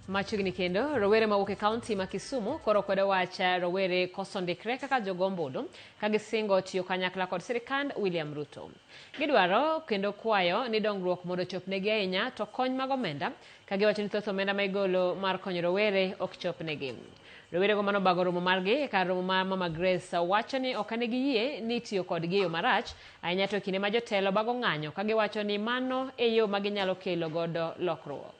Machiegni kendo rowere mawuok e kaunti ma Kisumu koro kwedo wach rowere koso ondikre kaka jogoo ombulu ka gisingo tiyo kanyakla kod sirikand William Ruto. Gidwaro kendo kwayo ni dongruok mondo chopnegi ahinya to kony mag omenda ka giwacho ni thoth omenda ma igolo mar konyo rowere ok chopnegi. Rowere go mano bago romo margi kar romo mar Mama Grace wacho ni ok ane giyie ni tiyo kodgi yo marach ahinya to kinde ma jotelo bago ng'anyo ka giwacho ni mano e yo ma ginyalo kelo godo lokruok.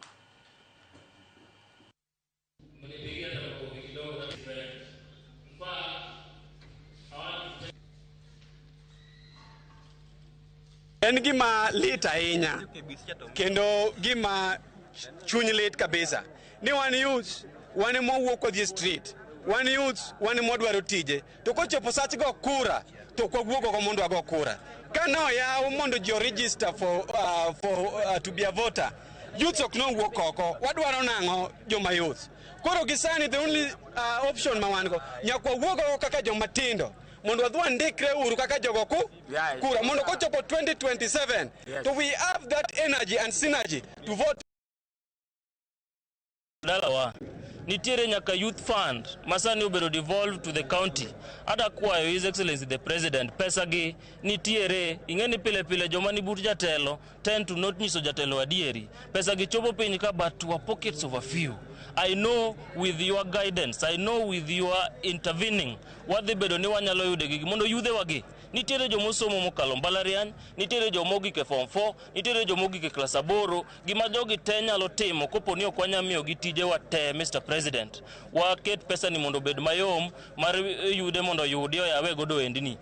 En gima lit ahinya kendo gima chuny lit kabisa ni wan youth wan mowuok kodhi street, wan youth wan modwaro tije to kochopo sach go kura to kwawuok oko mondo ago kura kana oyaw mondo jo register for to be a voter. Youth ok no wuok oko, wadwaro nang'o joma youth. Koro gisani the only option ma wan go nyakwa wuok oko kaka joma tindo mondo wadhi ndikre uru kaka jogo kura mondo kochopo 2027 so we have that energy and synergy to vote. Dalawa nitiere nyaka youth fund masani obedo devolved to the county. Ada kwayo His Excellency the President pesa gi nitiere ing'eni pile pile joma ni but jatelo tend to not nyiso jatelo adieri. Pesa gi chopo piny ka but to our pockets of a few. I know with your guidance, I know with your intervening, wadhi bedo ni wanyalo yude gigi mondo yudhe wagi. Nitiere jomosomo mokalo mbalariany, nitiere jomogik e form 4, nitiere jomogik e klas 8, gima jogi te nyalo timo kopo ni ok wanyamiyo gi tije wate Mr. President. Waket pesa ni mondo bed mayom mar yude mondo yudi oyawe godo endni.